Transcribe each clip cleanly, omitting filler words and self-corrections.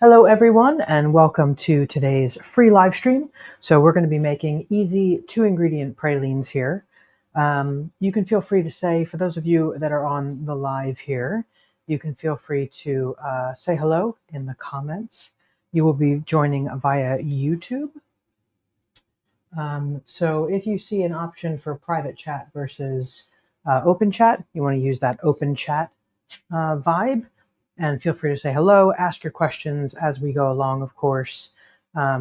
Hello everyone and welcome to today's free live stream. So we're going to be making easy 2-ingredient pralines here. You can feel free to say, for those of you that are on the live here, you can feel free to say hello in the comments. You will be joining via YouTube. So if you see an option for private chat versus open chat, you want to use that open chat vibe. And feel free to say hello, ask your questions as we go along, of course.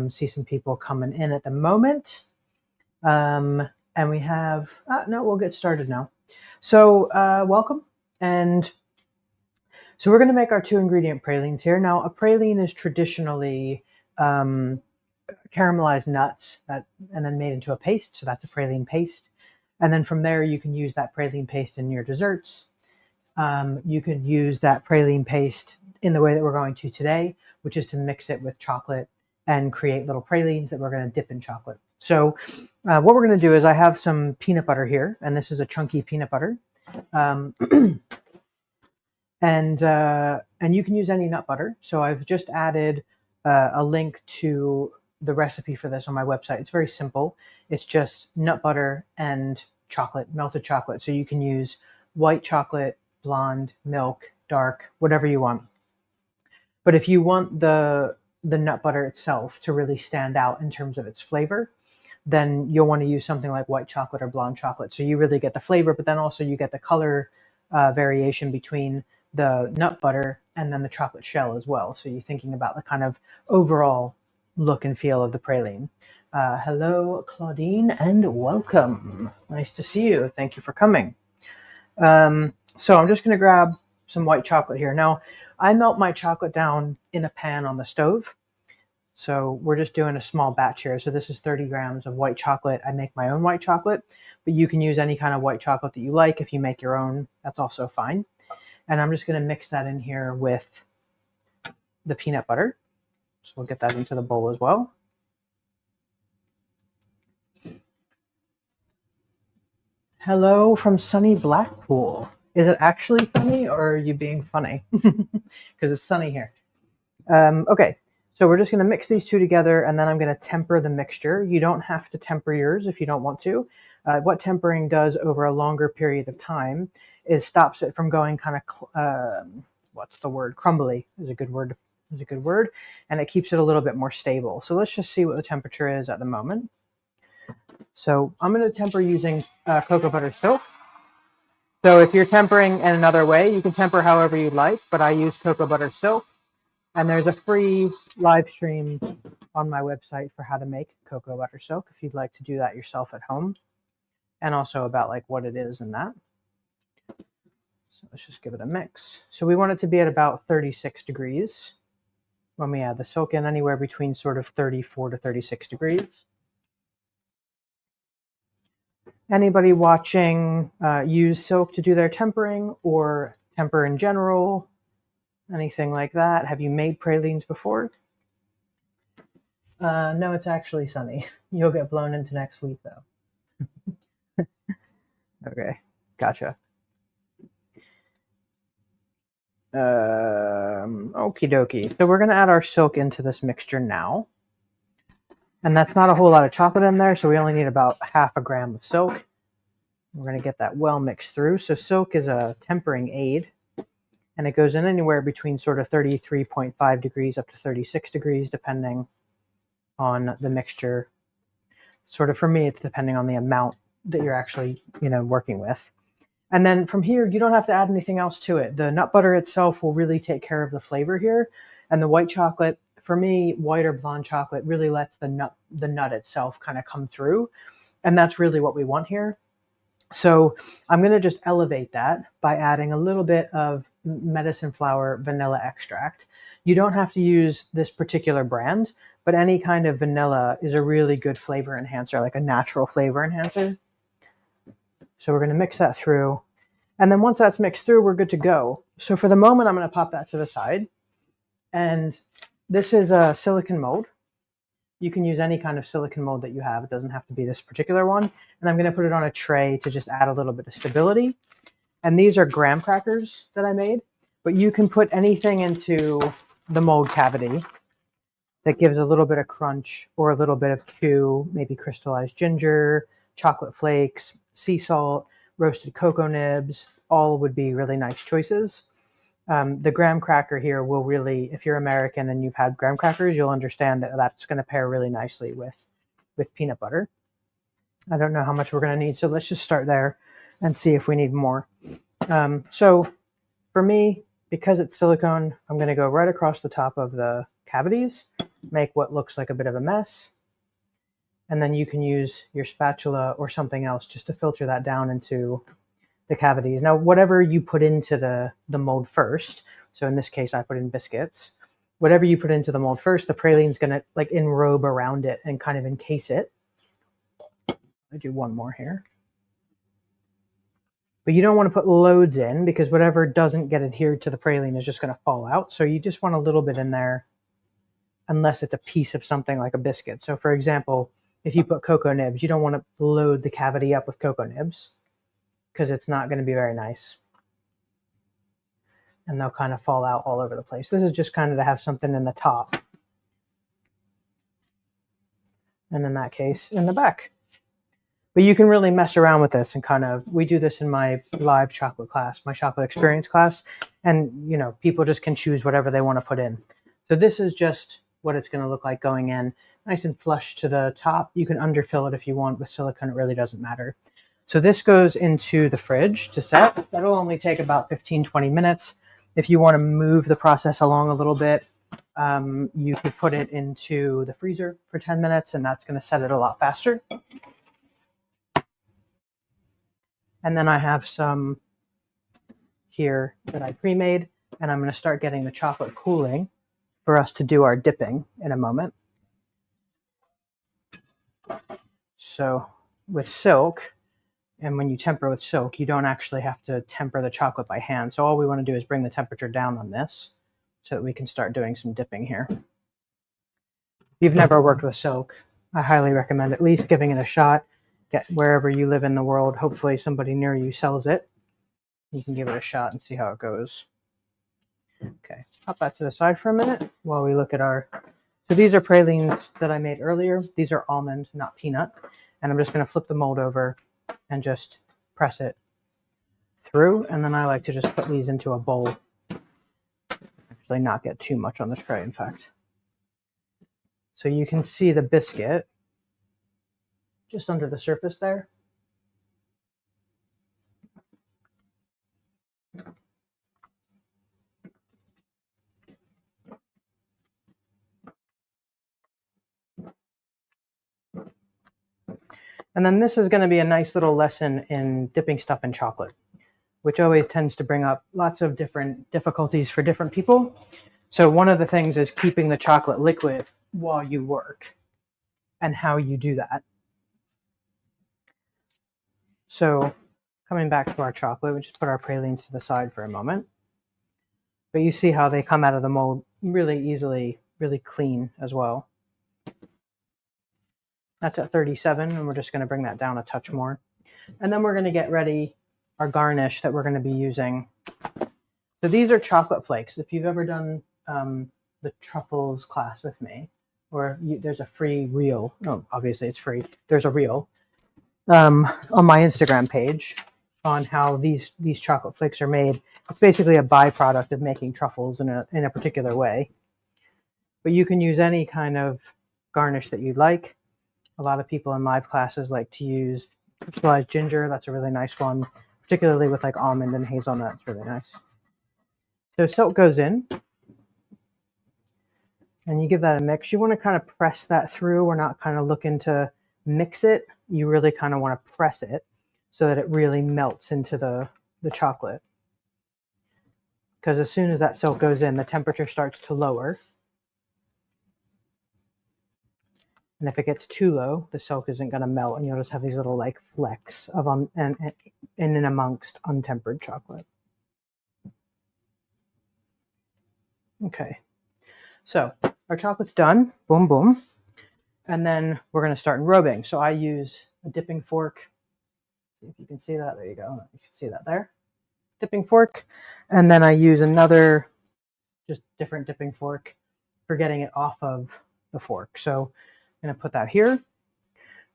See some people coming in at the moment. And we have, no, we'll get started now. So welcome. And so we're going to make our 2-ingredient pralines here. Now, a praline is traditionally caramelized nuts and then made into a paste. So that's a praline paste. And then from there, you can use that praline paste in your desserts. You could use that praline paste in the way that we're going to today, which is to mix it with chocolate and create little pralines that we're going to dip in chocolate. So what we're going to do is I have some peanut butter here, and this is a chunky peanut butter. And you can use any nut butter. So I've just added a link to the recipe for this on my website. It's very simple. It's just nut butter and chocolate, melted chocolate. So you can use white chocolate, blonde, milk, dark, whatever you want. But if you want the nut butter itself to really stand out in terms of its flavor, then you'll want to use something like white chocolate or blonde chocolate. So you really get the flavor, but then also you get the color variation between the nut butter and then the chocolate shell as well. So you're thinking about the kind of overall look and feel of the praline. Hello, Claudine, and welcome. Nice to see you. Thank you for coming. So I'm just going to grab some white chocolate here. Now, I melt my chocolate down in a pan on the stove. So we're just doing a small batch here. So this is 30 grams of white chocolate. I make my own white chocolate, but you can use any kind of white chocolate that you like. If you make your own, that's also fine. And I'm just going to mix that in here with the peanut butter. So we'll get that into the bowl as well. Hello from sunny Blackpool. Is it actually funny, or are you being funny? Because it's sunny here. Okay, so we're just going to mix these two together, and then I'm going to temper the mixture. You don't have to temper yours if you don't want to. What tempering does over a longer period of time is stops it from going kind of, what's the word? Crumbly is a good word. And it keeps it a little bit more stable. So let's just see what the temperature is at the moment. So I'm going to temper using cocoa butter silk. So if you're tempering in another way, you can temper however you'd like, but I use cocoa butter silk. And there's a free live stream on my website for how to make cocoa butter silk if you'd like to do that yourself at home, and also about like what it is and that. So let's just give it a mix. So we want it to be at about 36 degrees when we add the silk in, anywhere between sort of 34 to 36 degrees. Anybody watching use silk to do their tempering or temper in general? Anything like that? Have you made pralines before? No, it's actually sunny. You'll get blown into next week, though. Okay, gotcha. Okie dokie. So we're going to add our silk into this mixture now. And that's not a whole lot of chocolate in there, so we only need about half a gram of silk. We're going to get that well mixed through. So silk is a tempering aid, and it goes in anywhere between sort of 33.5 degrees up to 36 degrees, depending on the mixture. Sort of for me, it's depending on the amount that you're actually, working with. And then from here, you don't have to add anything else to it. The nut butter itself will really take care of the flavor here, and the white chocolate, for me, white or blonde chocolate really lets the nut itself kind of come through. And that's really what we want here. So I'm going to just elevate that by adding a little bit of medicine flower vanilla extract. You don't have to use this particular brand, but any kind of vanilla is a really good flavor enhancer, like a natural flavor enhancer. So we're going to mix that through. And then once that's mixed through, we're good to go. So for the moment, I'm going to pop that to the side. And this is a silicone mold. You can use any kind of silicone mold that you have. It doesn't have to be this particular one. And I'm going to put it on a tray to just add a little bit of stability. And these are graham crackers that I made. But you can put anything into the mold cavity that gives a little bit of crunch or a little bit of chew, maybe crystallized ginger, chocolate flakes, sea salt, roasted cocoa nibs, all would be really nice choices. The graham cracker here will really, if you're American and you've had graham crackers, you'll understand that that's going to pair really nicely with peanut butter. I don't know how much we're going to need, so let's just start there and see if we need more. So for me, because it's silicone, I'm going to go right across the top of the cavities, make what looks like a bit of a mess, and then you can use your spatula or something else just to filter that down into the cavities. Now, whatever you put into the mold first, so in this case, I put in biscuits, whatever you put into the mold first, the praline's going to like enrobe around it and kind of encase it. I do one more here. But you don't want to put loads in because whatever doesn't get adhered to the praline is just going to fall out. So you just want a little bit in there unless it's a piece of something like a biscuit. So for example, if you put cocoa nibs, you don't want to load the cavity up with cocoa nibs because it's not going to be very nice. And they'll kind of fall out all over the place. This is just kind of to have something in the top. And in that case, in the back. But you can really mess around with this and kind of, we do this in my live chocolate class, my chocolate experience class, and you know, people just can choose whatever they want to put in. So this is just what it's going to look like going in, nice and flush to the top. You can underfill it if you want with silicone, it really doesn't matter. So this goes into the fridge to set. That'll only take about 15-20 minutes. If you want to move the process along a little bit, you could put it into the freezer for 10 minutes and that's going to set it a lot faster. And then I have some here that I pre-made, and I'm going to start getting the chocolate cooling for us to do our dipping in a moment. So with silk, and when you temper with silk, you don't actually have to temper the chocolate by hand. So all we want to do is bring the temperature down on this so that we can start doing some dipping here. If you've never worked with silk, I highly recommend at least giving it a shot. Get wherever you live in the world, hopefully somebody near you sells it. You can give it a shot and see how it goes. Okay, pop that to the side for a minute while we look at our... So these are pralines that I made earlier. These are almond, not peanut. And I'm just going to flip the mold over and just press it through. And then I like to just put these into a bowl. Actually not get too much on the tray, in fact. So you can see the biscuit just under the surface there. And then this is going to be a nice little lesson in dipping stuff in chocolate, which always tends to bring up lots of different difficulties for different people. So one of the things is keeping the chocolate liquid while you work and how you do that. So coming back to our chocolate, we just put our pralines to the side for a moment. But you see how they come out of the mold really easily, really clean as well. That's at 37, and we're just going to bring that down a touch more. And then we're going to get ready our garnish that we're going to be using. So these are chocolate flakes. If you've ever done the truffles class with me, or there's a free reel. Oh, obviously it's free. There's a reel on my Instagram page on how these chocolate flakes are made. It's basically a byproduct of making truffles in a particular way. But you can use any kind of garnish that you'd like. A lot of people in live classes like to use crystallized ginger. That's a really nice one, particularly with like almond and hazelnut. It's really nice. So silk goes in. And you give that a mix. You want to kind of press that through. We're not kind of looking to mix it. You really kind of want to press it so that it really melts into the chocolate. Because as soon as that silk goes in, the temperature starts to lower. And if it gets too low, the silk isn't going to melt, and you'll just have these little like flecks of in and amongst untempered chocolate. Okay, so our chocolate's done. Boom, boom. And then we're going to start enrobing. So I use a dipping fork. See if you can see that. There you go. You can see that there. Dipping fork. And then I use another just different dipping fork for getting it off of the fork. So I'm going to put that here. I'm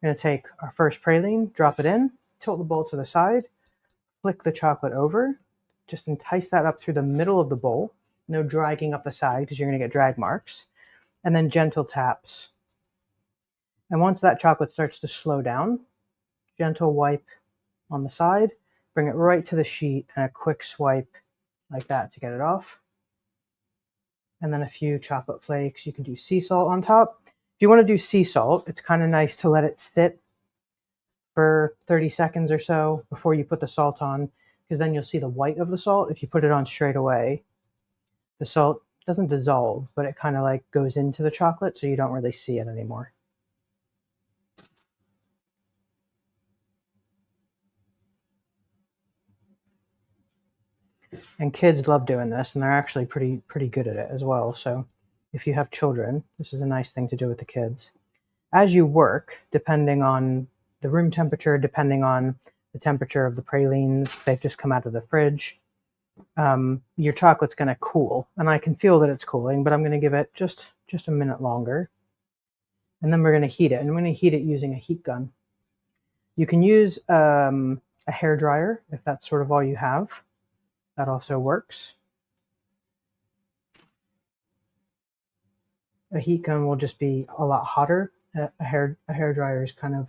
going to take our first praline, drop it in, tilt the bowl to the side, flick the chocolate over, just entice that up through the middle of the bowl. No dragging up the side because you're going to get drag marks. And then gentle taps. And once that chocolate starts to slow down, gentle wipe on the side, bring it right to the sheet, and a quick swipe like that to get it off. And then a few chocolate flakes. You can do sea salt on top. If you want to do sea salt, it's kind of nice to let it sit for 30 seconds or so before you put the salt on, because then you'll see the white of the salt. If you put it on straight away, the salt doesn't dissolve, but it kind of like goes into the chocolate, so you don't really see it anymore. And kids love doing this, and they're actually pretty good at it as well. So if you have children, this is a nice thing to do with the kids. As you work, depending on the room temperature, depending on the temperature of the pralines, they've just come out of the fridge, your chocolate's going to cool. And I can feel that it's cooling, but I'm going to give it just a minute longer. And then we're going to heat it. And I'm going to heat it using a heat gun. You can use a hair dryer if that's sort of all you have. That also works. A heat gun will just be a lot hotter. A hair dryer is kind of,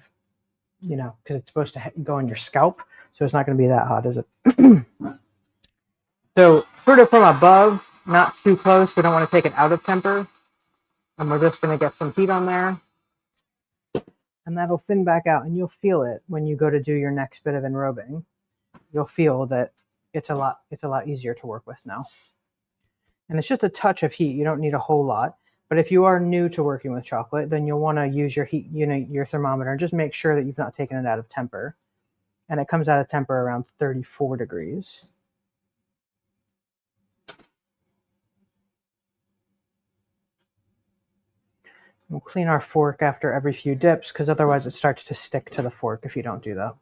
you know, because it's supposed to go on your scalp, so it's not going to be that hot, is it? So sort of from above, not too close. We don't want to take it out of temper. And we're just going to get some heat on there. And that'll thin back out, and you'll feel it when you go to do your next bit of enrobing. You'll feel that it's a lot easier to work with now. And it's just a touch of heat. You don't need a whole lot. But if you are new to working with chocolate, then you'll want to use your heat, your thermometer, and just make sure that you've not taken it out of temper. And it comes out of temper around 34 degrees. We'll clean our fork after every few dips, because otherwise it starts to stick to the fork if you don't do that.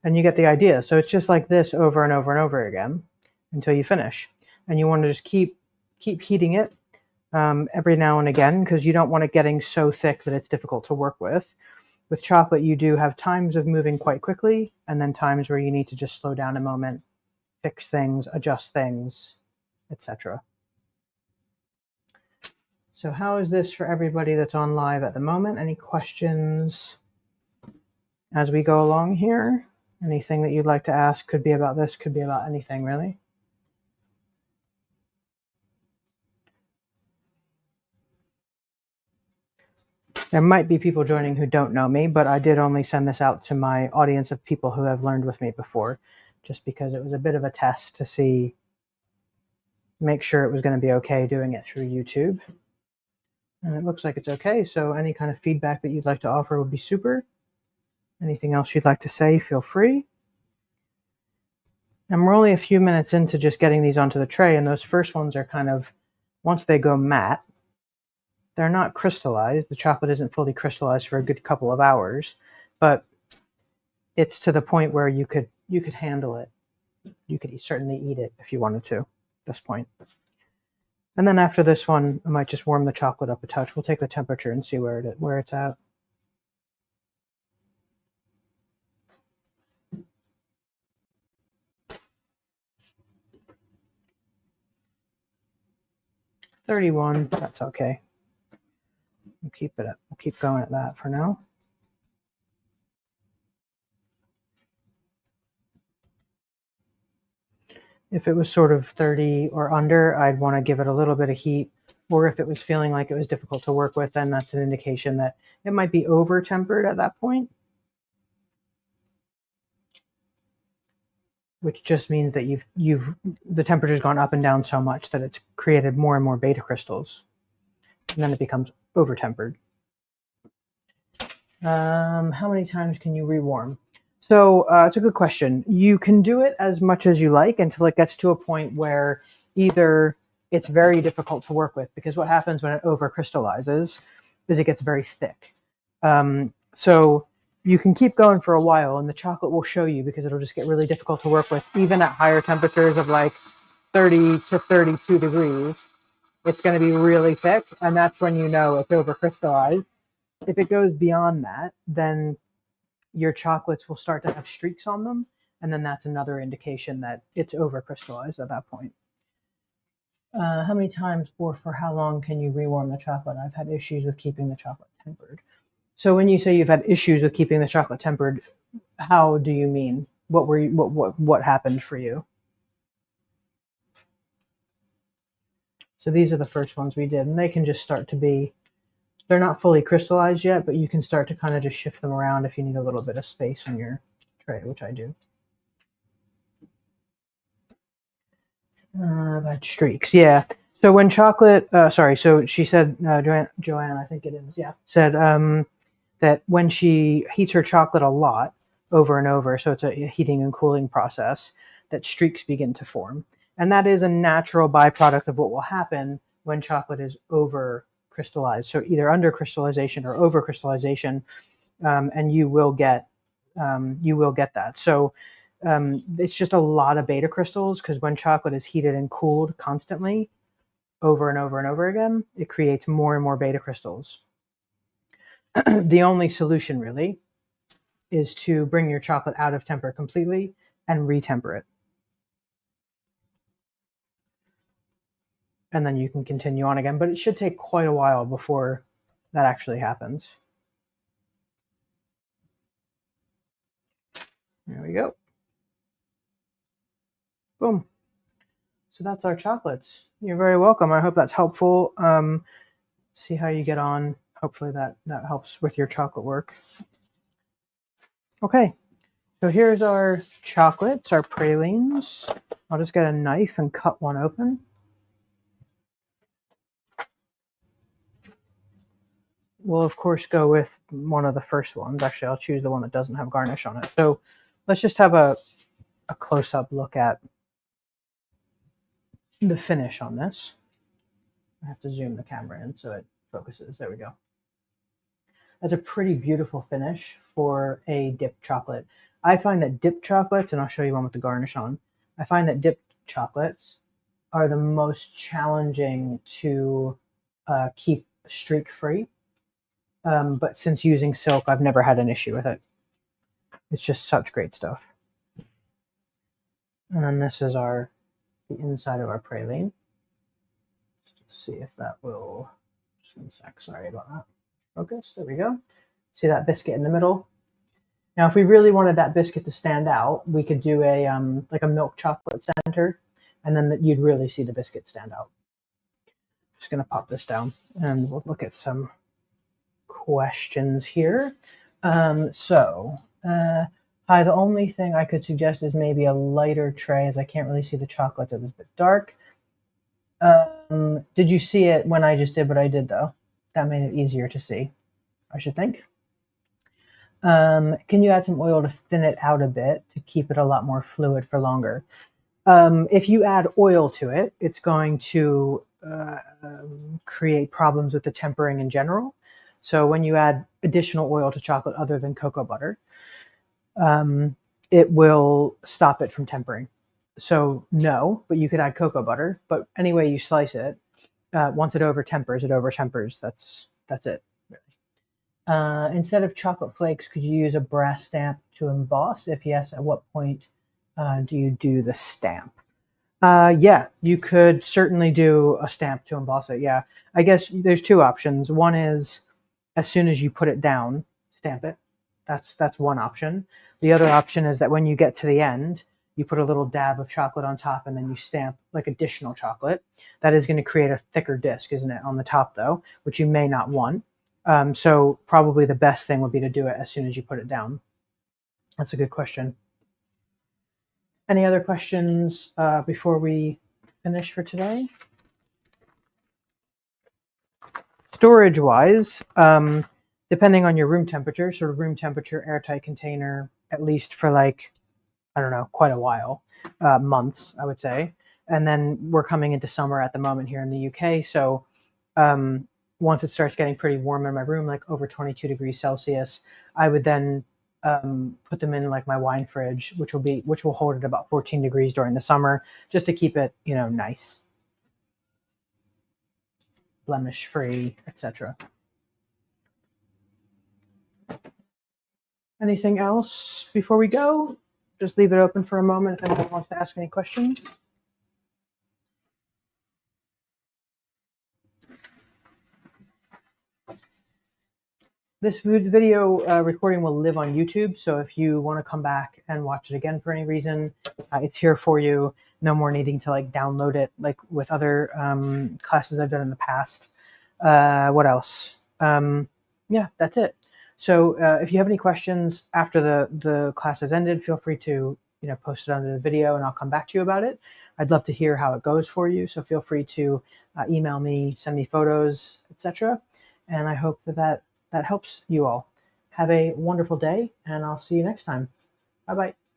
And you get the idea. So it's just like this over and over and over again until you finish. And you want to just keep heating it every now and again, because you don't want it getting so thick that it's difficult to work with. With chocolate, you do have times of moving quite quickly, and then times where you need to just slow down a moment, fix things, adjust things, etc. So how is this for everybody that's on live at the moment? Any questions as we go along here? Anything that you'd like to ask? Could be about this, could be about anything, really. There might be people joining who don't know me, but I did only send this out to my audience of people who have learned with me before, just because it was a bit of a test to make sure it was going to be okay doing it through YouTube. And it looks like it's okay, so any kind of feedback that you'd like to offer would be super. Anything else you'd like to say, feel free. And we're only a few minutes into just getting these onto the tray, and those first ones are kind of, once they go matte, they're not crystallized. The chocolate isn't fully crystallized for a good couple of hours, but it's to the point where you could handle it. You could certainly eat it if you wanted to at this point. And then after this one, I might just warm the chocolate up a touch. We'll take the temperature and see where it's at. $31, but that's okay. We'll keep it up. We'll keep going at that for now. If it was sort of 30 or under, I'd want to give it a little bit of heat. Or if it was feeling like it was difficult to work with, then that's an indication that it might be over tempered at that point. Which just means that the temperature's gone up and down so much that it's created more and more beta crystals. And then it becomes over tempered. How many times can you rewarm? So it's a good question. You can do it as much as you like until it gets to a point where either it's very difficult to work with, because what happens when it over crystallizes is it gets very thick. So you can keep going for a while, and the chocolate will show you because it'll just get really difficult to work with, even at higher temperatures of like 30 to 32 degrees. It's going to be really thick, and that's when you know it's over crystallized. If it goes beyond that, then your chocolates will start to have streaks on them, and then that's another indication that it's over crystallized at that point. How many times or for how long can you rewarm the chocolate? I've had issues with keeping the chocolate tempered. So when you say you've had issues with keeping the chocolate tempered, how do you mean? What happened for you? So these are the first ones we did, and they can just start to be, they're not fully crystallized yet, but you can start to kind of just shift them around if you need a little bit of space on your tray, which I do. About streaks, yeah. So when chocolate, so she said, Joanne, I think it is, yeah, said that when she heats her chocolate a lot over and over, so it's a heating and cooling process, that streaks begin to form. And that is a natural byproduct of what will happen when chocolate is over crystallized. So either under crystallization or over crystallization, and you will get that. So it's just a lot of beta crystals, because when chocolate is heated and cooled constantly over and over and over again, it creates more and more beta crystals. The only solution really is to bring your chocolate out of temper completely and retemper it. And then you can continue on again, but it should take quite a while before that actually happens. There we go. Boom. So that's our chocolates. You're very welcome. I hope that's helpful. See how you get on. Hopefully that helps with your chocolate work. Okay, so here's our chocolates, our pralines. I'll just get a knife and cut one open. We'll of course go with one of the first ones. Actually, I'll choose the one that doesn't have garnish on it. So let's just have a close-up look at the finish on this. I have to zoom the camera in so it focuses. There we go. That's a pretty beautiful finish for a dipped chocolate. I find that dipped chocolates, and I'll show you one with the garnish on, I find that dipped chocolates are the most challenging to keep streak-free. But since using silk, I've never had an issue with it. It's just such great stuff. And then this is the inside of our praline. Let's see if that will, just one sec, sorry about that. Focus, there we go. See that biscuit in the middle? Now, if we really wanted that biscuit to stand out, we could do like a milk chocolate center, and then you'd really see the biscuit stand out. Just gonna pop this down, and we'll look at some questions here. Hi, the only thing I could suggest is maybe a lighter tray, as I can't really see the chocolate. It was a bit dark. Did you see it when I just did what I did, though? That made it easier to see, I should think. Can you add some oil to thin it out a bit to keep it a lot more fluid for longer? If you add oil to it, it's going to create problems with the tempering in general. So when you add additional oil to chocolate other than cocoa butter, it will stop it from tempering. So no, but you could add cocoa butter. But any way you slice it, once it over tempers, it over tempers. That's it. Really. Instead of chocolate flakes, could you use a brass stamp to emboss? If yes, at what point do you do the stamp? Yeah, you could certainly do a stamp to emboss it. Yeah, I guess there's two options. One is, as soon as you put it down, stamp it. That's one option. The other option is that when you get to the end, you put a little dab of chocolate on top, and then you stamp like additional chocolate. That is going to create a thicker disc, isn't it, on the top though, which you may not want. So probably the best thing would be to do it as soon as you put it down. That's a good question. Any other questions before we finish for today? Storage-wise, depending on your room temperature, sort of room temperature, airtight container, at least for like, I don't know, quite a while, months, I would say. And then we're coming into summer at the moment here in the UK. So once it starts getting pretty warm in my room, like over 22 degrees Celsius, I would then put them in like my wine fridge, which will hold at about 14 degrees during the summer, just to keep it, you know, nice, blemish free, etc. Anything else before we go? Just leave it open for a moment if anyone wants to ask any questions. This video recording will live on YouTube, so if you want to come back and watch it again for any reason, it's here for you. No more needing to like download it like with other classes I've done in the past. What else? Yeah, that's it. So if you have any questions after the class has ended, feel free to post it under the video, and I'll come back to you about it. I'd love to hear how it goes for you, so feel free to email me, send me photos, etc. And I hope that helps you all. Have a wonderful day, and I'll see you next time. Bye-bye.